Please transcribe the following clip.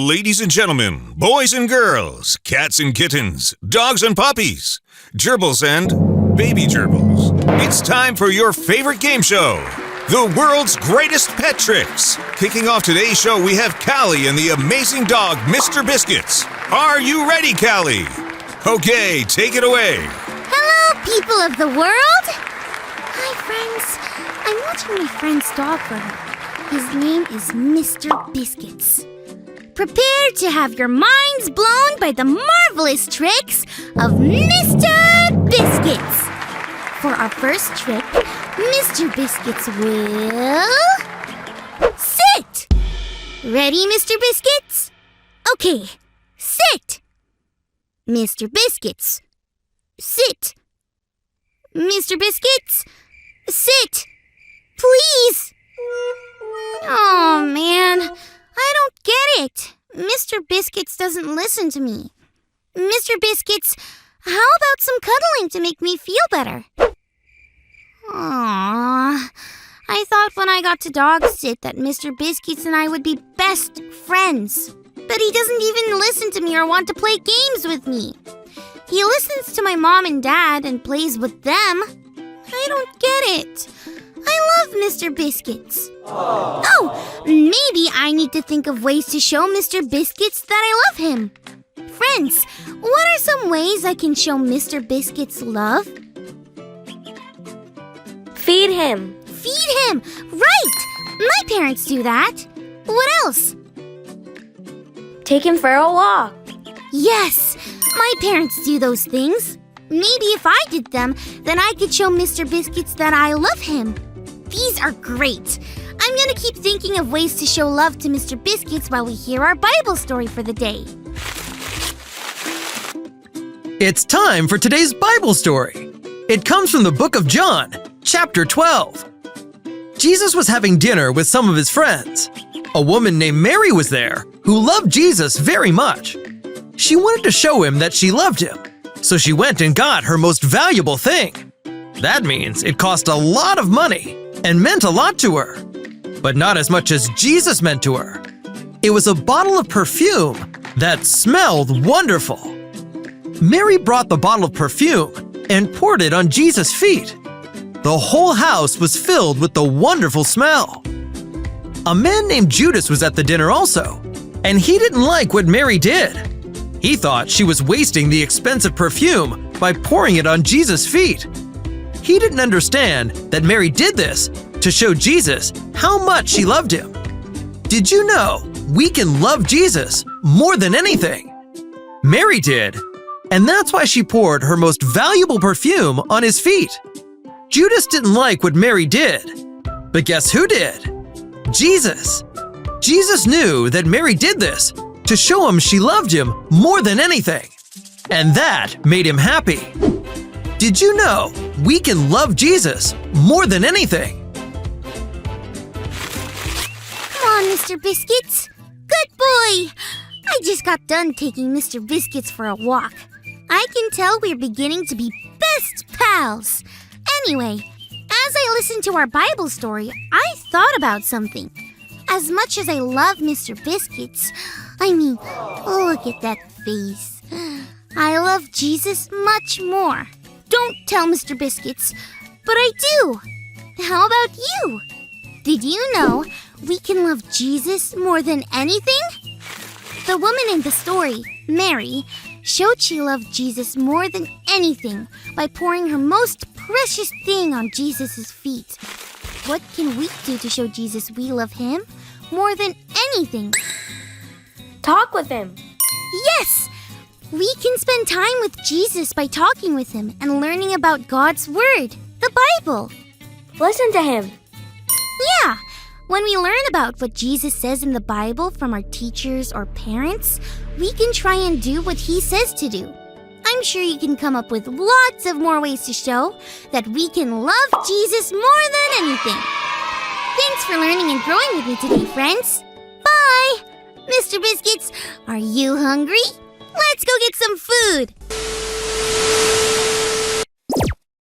ladies and gentlemen, boys and girls, cats and kittens, dogs and puppies, gerbils and baby gerbils. It's time for your favorite game show, the world's greatest pet tricks. Kicking off today's show, we have Callie and the amazing dog, Mr. Biscuits. Are you ready, Callie? Okay, take it away. Hello, people of the world. Hi, friends. I'm watching my friend's dog for her. His name is Mr. Biscuits. Prepare to have your minds blown by the marvelous tricks of Mr. Biscuits. For our first trick, Mr. Biscuits will sit. Ready, Mr. Biscuits? Okay, sit. Mr. Biscuits, sit. Mr. Biscuits, sit. Please. Oh, man. I don't get it. Mr. Biscuits doesn't listen to me. Mr. Biscuits, how about some cuddling to make me feel better? Aww. I thought when I got to dog sit that Mr. Biscuits and I would be best friends. But he doesn't even listen to me or want to play games with me. He listens to my mom and dad and plays with them. I don't get it. I love Mr. Biscuits. Oh, maybe I need to think of ways to show Mr. Biscuits that I love him. Friends, what are some ways I can show Mr. Biscuits love? Feed him. Feed him! Right! My parents do that. What else? Take him for a walk. Yes, my parents do those things. Maybe if I did them, then I could show Mr. Biscuits that I love him. These are great. I'm gonna keep thinking of ways to show love to Mr. Biscuits while we hear our Bible story for the day. It's time for today's Bible story. It comes from the book of John, chapter 12. Jesus was having dinner with some of his friends. A woman named Mary was there who loved Jesus very much. She wanted to show him that she loved him, so she went and got her most valuable thing. That means it cost a lot of money and meant a lot to her, but not as much as Jesus meant to her. It was a bottle of perfume that smelled wonderful. Mary brought the bottle of perfume and poured it on Jesus' feet. The whole house was filled with the wonderful smell. A man named Judas was at the dinner also, and he didn't like what Mary did. He thought she was wasting the expensive perfume by pouring it on Jesus' feet. He didn't understand that Mary did this to show Jesus how much she loved him. Did you know we can love Jesus more than anything? Mary did, and that's why she poured her most valuable perfume on his feet. Judas didn't like what Mary did, but guess who did? Jesus. Jesus knew that Mary did this to show him she loved him more than anything, and that made him happy. Did you know we can love Jesus more than anything? Come on, Mr. Biscuits. Good boy. I just got done taking Mr. Biscuits for a walk. I can tell we're beginning to be best pals. Anyway, as I listened to our Bible story, I thought about something. As much as I love Mr. Biscuits, look at that face. I love Jesus much more. Don't tell Mr. Biscuits, but I do. How about you? Did you know we can love Jesus more than anything? The woman in the story, Mary, showed she loved Jesus more than anything by pouring her most precious thing on Jesus' feet. What can we do to show Jesus we love him more than anything? Talk with him. Yes! We can spend time with Jesus by talking with him and learning about God's Word, the Bible. Listen to him. Yeah! When we learn about what Jesus says in the Bible from our teachers or parents, we can try and do what he says to do. I'm sure you can come up with lots of more ways to show that we can love Jesus more than anything. Thanks for learning and growing with me today, friends. Bye! Mr. Biscuits, are you hungry? Let's go get some food!